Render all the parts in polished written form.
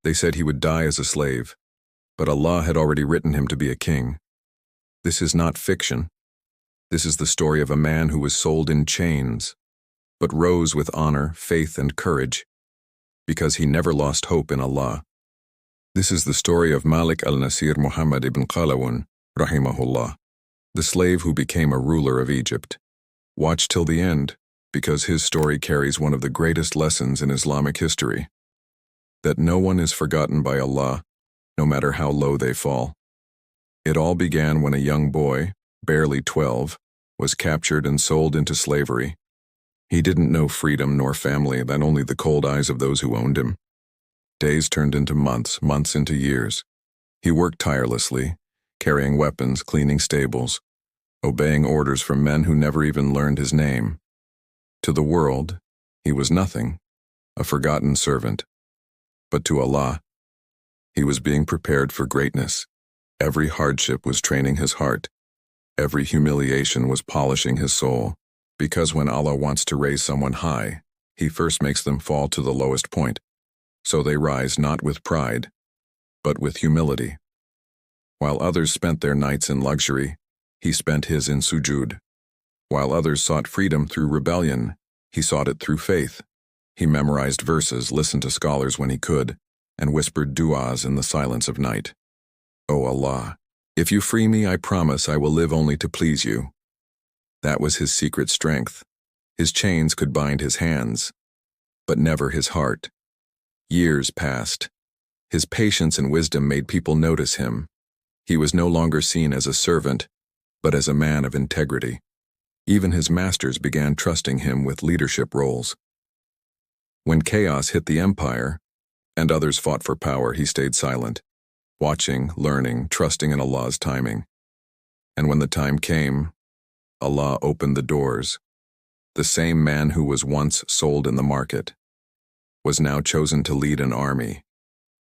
They said he would die as a slave, but Allah had already written him to be a king. This is not fiction. This is the story of a man who was sold in chains, but rose with honor, faith, and courage, because he never lost hope in Allah. This is the story of Malik al-Nasir Muhammad ibn Qalawun, rahimahullah, the slave who became a ruler of Egypt. Watch till the end, because his story carries one of the greatest lessons in Islamic history: that no one is forgotten by Allah, no matter how low they fall. It all began when a young boy, barely 12, was captured and sold into slavery. He didn't know freedom nor family, than only the cold eyes of those who owned him. Days turned into months, months into years. He worked tirelessly, carrying weapons, cleaning stables, obeying orders from men who never even learned his name. To the world, he was nothing, a forgotten servant. But to Allah, he was being prepared for greatness. Every hardship was training his heart. Every humiliation was polishing his soul. Because when Allah wants to raise someone high, he first makes them fall to the lowest point, so they rise not with pride, but with humility. While others spent their nights in luxury, he spent his in sujud. While others sought freedom through rebellion, he sought it through faith. He memorized verses, listened to scholars when he could, and whispered du'as in the silence of night. O Allah, if you free me, I promise I will live only to please you. That was his secret strength. His chains could bind his hands, but never his heart. Years passed. His patience and wisdom made people notice him. He was no longer seen as a servant, but as a man of integrity. Even his masters began trusting him with leadership roles. When chaos hit the empire, and others fought for power, he stayed silent, watching, learning, trusting in Allah's timing. And when the time came, Allah opened the doors. The same man who was once sold in the market was now chosen to lead an army.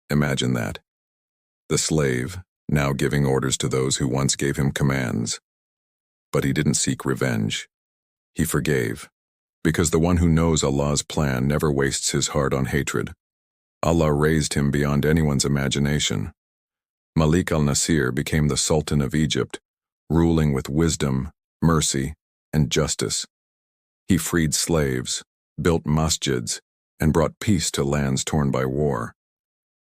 Imagine that. The slave, now giving orders to those who once gave him commands. But he didn't seek revenge. He forgave, because the one who knows Allah's plan never wastes his heart on hatred. Allah raised him beyond anyone's imagination. Malik al-Nasir became the Sultan of Egypt, ruling with wisdom, mercy, and justice. He freed slaves, built masjids, and brought peace to lands torn by war.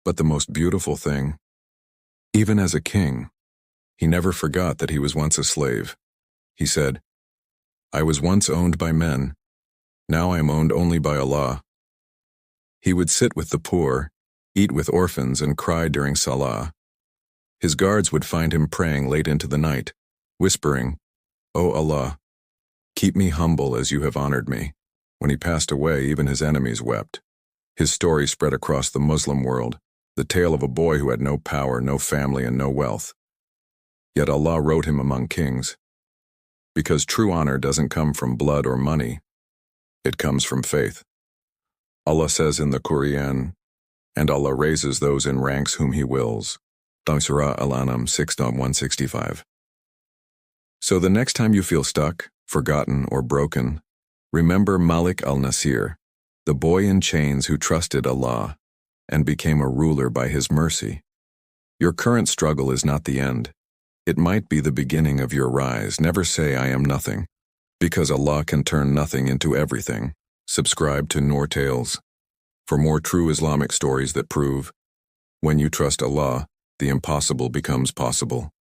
But the most beautiful thing, even as a king, he never forgot that he was once a slave. He said, "I was once owned by men, now I am owned only by Allah." He would sit with the poor, eat with orphans, and cry during salah. His guards would find him praying late into the night, whispering, "O Allah, keep me humble as you have honored me." When he passed away, even his enemies wept. His story spread across the Muslim world, the tale of a boy who had no power, no family, and no wealth. Yet Allah wrote him among kings. Because true honor doesn't come from blood or money, it comes from faith. Allah says in the Quran, "And Allah raises those in ranks whom He wills." Surah Al-An'am 6:165. So the next time you feel stuck, forgotten, or broken, remember Malik al-Nasir, the boy in chains who trusted Allah and became a ruler by His mercy. Your current struggle is not the end. It might be the beginning of your rise. Never say, "I am nothing," because Allah can turn nothing into everything. Subscribe to Noor Tales for more true Islamic stories that prove, when you trust Allah, the impossible becomes possible.